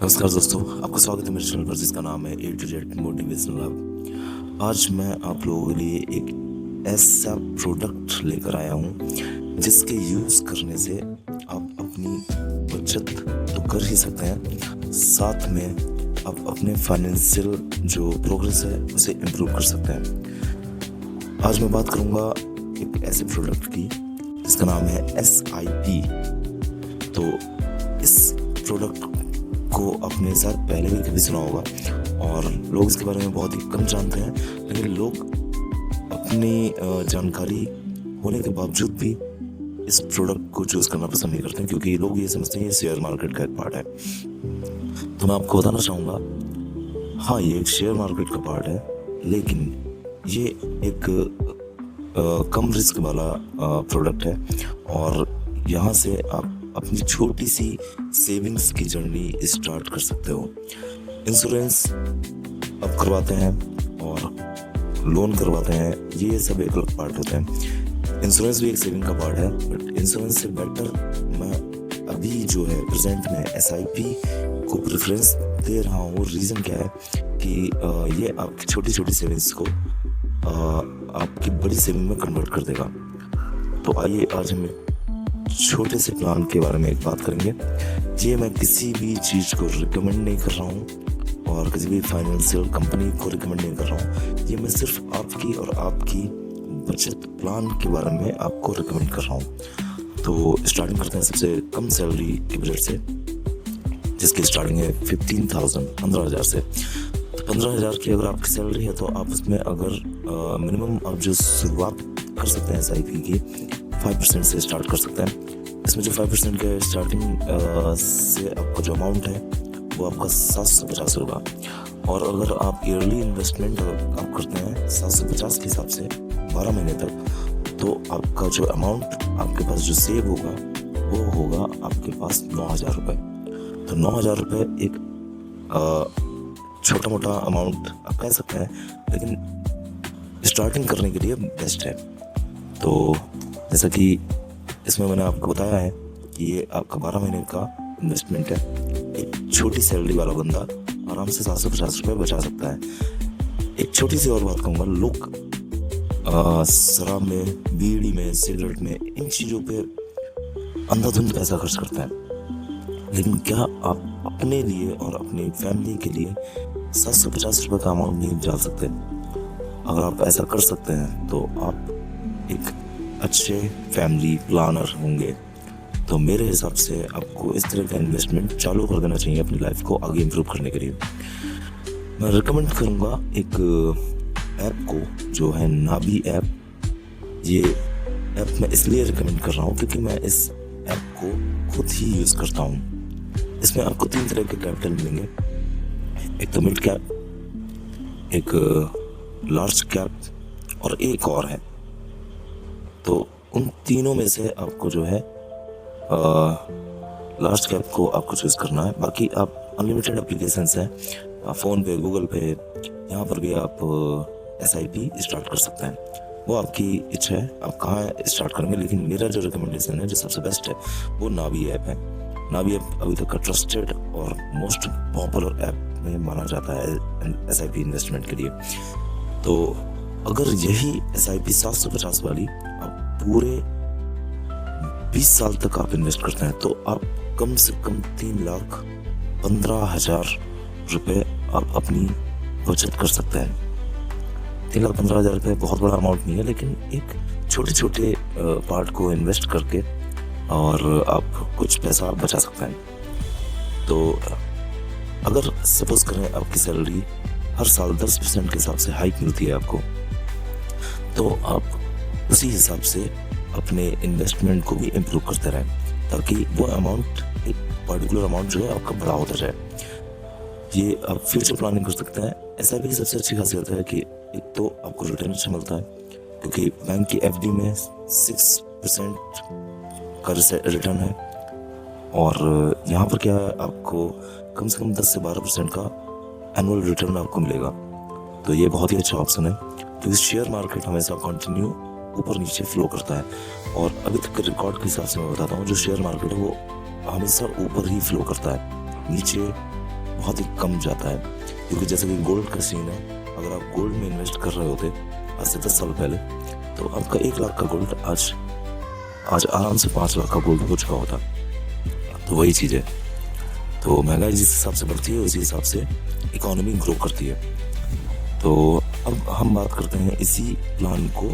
नमस्कार दोस्तों, आपका स्वागत है मेरे चैनल पर जिसका नाम है ए टू जेड मोटिवेशनल हब। आज मैं आप लोगों के लिए एक ऐसा प्रोडक्ट लेकर आया हूँ जिसके यूज़ करने से आप अपनी बचत तो कर ही सकते हैं, साथ में आप अपने फाइनेंशियल जो प्रोग्रेस है उसे इम्प्रूव कर सकते हैं। आज मैं बात करूँगा एक ऐसे प्रोडक्ट की जिसका नाम है SIP। तो इस प्रोडक्ट को आपने शायद पहले भी कभी सुना होगा और लोग इसके बारे में बहुत ही कम जानते हैं, लेकिन लोग अपनी जानकारी होने के बावजूद भी इस प्रोडक्ट को चूज़ करना पसंद नहीं करते हैं, क्योंकि लोग ये समझते हैं ये शेयर मार्केट का एक पार्ट है। तो मैं आपको बताना चाहूँगा, हाँ ये एक शेयर मार्केट का पार्ट है, लेकिन ये एक कम रिस्क वाला प्रोडक्ट है और यहाँ से आप अपनी छोटी सी सेविंग्स की जर्नी स्टार्ट कर सकते हो। इंश्योरेंस आप करवाते हैं और लोन करवाते हैं, ये सब एक अलग पार्ट होते हैं। इंश्योरेंस भी एक सेविंग का पार्ट है, बट इंश्योरेंस से बेटर मैं अभी जो है प्रेजेंट में SIP को प्रेफरेंस दे रहा हूँ। रीज़न क्या है कि ये आपकी छोटी छोटी सेविंग्स को आपकी बड़ी सेविंग में कन्वर्ट कर देगा। तो आइए आज हम छोटे से प्लान के बारे में एक बात करेंगे। ये मैं किसी भी चीज़ को रिकमेंड नहीं कर रहा हूँ और किसी भी फाइनेंशियल कंपनी को रिकमेंड नहीं कर रहा हूँ। ये मैं सिर्फ आपकी और आपकी बचत प्लान के बारे में आपको रिकमेंड कर रहा हूँ। तो स्टार्टिंग करते हैं सबसे कम सैलरी के बजट से, जिसकी स्टार्टिंग है 15,000 से। तो 15,000 की अगर आपकी सैलरी है तो आप उसमें अगर मिनिमम आप जो शुरुआत कर सकते हैं SIP की 5% से स्टार्ट कर सकते हैं। इसमें जो 5% के स्टार्टिंग से आपका जो अमाउंट है वो आपका 750 होगा, और अगर आप ईयरली इन्वेस्टमेंट आप करते हैं 750 के हिसाब से 12 महीने तक, तो आपका जो अमाउंट आपके पास जो सेव होगा वो होगा आपके पास 9,000 रुपये। तो 9,000 रुपये एक छोटा मोटा अमाउंट आप कह सकते हैं, लेकिन स्टार्टिंग करने के लिए बेस्ट है। तो जैसा कि इसमें मैंने आपको बताया है कि ये आपका 12 महीने का इन्वेस्टमेंट है। एक छोटी सैलरी वाला बंदा आराम से 750 रुपये बचा सकता है। एक छोटी सी और बात कहूँगा, लोग शराब में, बीड़ी में, सिगरेट में, इन चीज़ों पे अंधाधुंध पैसा खर्च करते हैं, लेकिन क्या आप अपने लिए और अपनी फैमिली के लिए 750 रुपये का अमाउंट नहीं डाल सकते? अगर आप ऐसा कर सकते हैं तो आप एक अच्छे फैमिली प्लानर होंगे। तो मेरे हिसाब से आपको इस तरह का इन्वेस्टमेंट चालू कर देना चाहिए अपनी लाइफ को आगे इम्प्रूव करने के लिए। मैं रिकमेंड करूँगा एक ऐप को, जो है नाबी ऐप। ये ऐप मैं इसलिए रिकमेंड कर रहा हूँ क्योंकि मैं इस ऐप को खुद ही यूज़ करता हूँ। इसमें आपको 3 तरह के कैपिटल मिलेंगे, एक तो मिड कैप, एक लार्ज कैप और एक और है। तो उन तीनों में से आपको जो है लार्ज कैप को आपको चूज़ करना है। बाकी आप अनलिमिटेड एप्लीकेशंस हैं, फ़ोन पे, गूगल पे, यहाँ पर भी आप SIP स्टार्ट कर सकते हैं। वो आपकी इच्छा है आप कहाँ स्टार्ट करेंगे, लेकिन मेरा जो रिकमेंडेशन है, जो सबसे बेस्ट है, वो नाबी ऐप है। नाबी ऐप अभी तक का ट्रस्टेड और मोस्ट पॉपुलर ऐप में माना जाता है SIP इन्वेस्टमेंट के लिए। तो अगर यही SIP 750 वाली आप पूरे 20 साल तक आप इन्वेस्ट करते हैं, तो आप कम से कम 3,15,000 रुपये आप अपनी बचत कर सकते हैं। 3,15,000 रुपये बहुत बड़ा अमाउंट नहीं है, लेकिन एक छोटे छोटे पार्ट को इन्वेस्ट करके और आप कुछ पैसा बचा सकते हैं। तो अगर सपोज करें आपकी सैलरी हर साल 10% के हिसाब से हाइक मिलती है आपको, तो आप उसी हिसाब से अपने इन्वेस्टमेंट को भी इम्प्रूव करते रहें, ताकि वो अमाउंट, एक पर्टिकुलर अमाउंट जो है आपका बड़ा होता जाए। ये आप फ्यूचर प्लानिंग कर सकते हैं। SIP की सबसे अच्छी खासियत है कि एक तो आपको रिटर्न अच्छा मिलता है, क्योंकि बैंक की FD में 6% का रिटर्न है, और यहाँ पर क्या है, आपको कम से कम 10 से 12% का एनुअल रिटर्न आपको मिलेगा। तो ये बहुत ही अच्छा ऑप्शन है, क्योंकि शेयर मार्केट हमेशा कंटिन्यू ऊपर नीचे फ्लो करता है, और अभी तक के रिकॉर्ड के हिसाब से मैं बताता हूँ, जो शेयर मार्केट है वो हमेशा ऊपर ही फ्लो करता है, नीचे बहुत ही कम जाता है, क्योंकि जैसे कि गोल्ड का सीन है, अगर आप गोल्ड में इन्वेस्ट कर रहे होते आज से 10 साल पहले, तो आपका 1 लाख का गोल्ड आज आराम से 5 लाख का गोल्ड हो चुका होता। तो वही चीज़ है, तो महंगाई जिस हिसाब से बढ़ती है उसी हिसाब से इकोनॉमी ग्रो करती है। तो अब हम बात करते हैं इसी प्लान को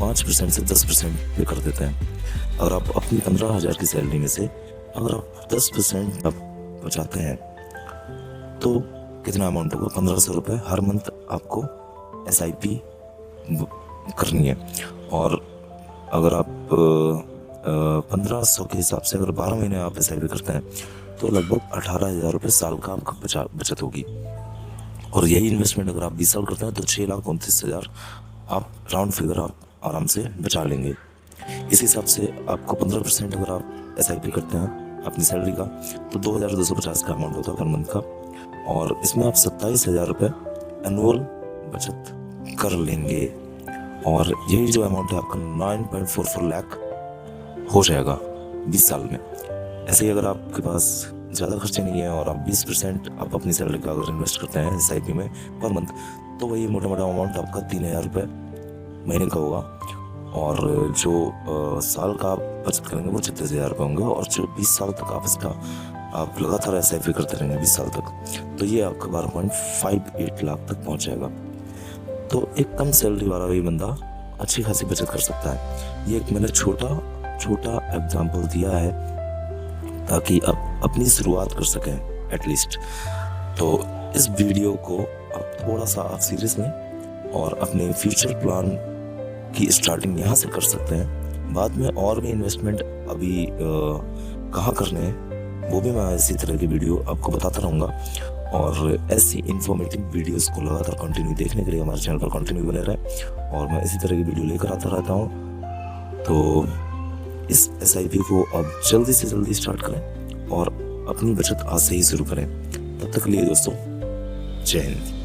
5% से 10% पे कर देते हैं। अगर आप अपनी 15,000 की सैलरी में से अगर आप 10% आप बचाते हैं तो कितना अमाउंट होगा? 1,500 रुपये हर मंथ आपको SIP करनी है। और अगर आप 1,500 के हिसाब से अगर 12 महीने आप SIP करते हैं तो लगभग 18,000 रुपये साल का आपका बचत होगी। और यही इन्वेस्टमेंट अगर आप 20 साल करते हैं तो 6,29,000 आप राउंड फिगर आप आराम से बचा लेंगे। इस हिसाब से आपको 15% अगर आप SIP करते हैं अपनी सैलरी का तो 2,250 का अमाउंट होता है पर मंथ का, और इसमें आप 27,000 रुपये एनुअल बचत कर लेंगे। और यही जो अमाउंट है आपका 9.44 लाख हो जाएगा 20 साल में। ऐसे ही अगर आपके पास ज़्यादा खर्चे नहीं है और आप 20% आप अपनी सैलरी का अगर इन्वेस्ट करते हैं SIP में पर मंथ, तो वही मोटा मोटा अमाउंट आपका 3,000 रुपये महीने का होगा। और जो साल का आप बचत करेंगे वो 36,000 रुपये होंगे। और जो 20 साल तक आप इसका आप लगातार SIP करते रहेंगे 20 साल तक, तो ये आपका 12.58 लाख तक पहुँच जाएगा। तो एक कम सैलरी वाला भी बंदा अच्छी खासी बचत कर सकता है। ये एक मैंने छोटा एग्जाम्पल दिया है ताकि आप अपनी शुरुआत कर सकें एटलीस्ट। तो इस वीडियो को आप थोड़ा सा आप सीरियस लें और अपने फ्यूचर प्लान की स्टार्टिंग यहाँ से कर सकते हैं। बाद में और भी इन्वेस्टमेंट अभी कहाँ करने हैं वो भी मैं इसी तरह की वीडियो आपको बताता रहूँगा। और ऐसी इंफॉर्मेटिव वीडियोस को लगातार कंटिन्यू देखने के लिए हमारे चैनल पर कंटिन्यू बने रहें, और मैं इसी तरह की वीडियो लेकर आता रहता हूँ। तो इस SIP को आप जल्दी से जल्दी स्टार्ट करें और अपनी बचत आज से ही शुरू करें। तब तक के लिए दोस्तों, जय हिंद।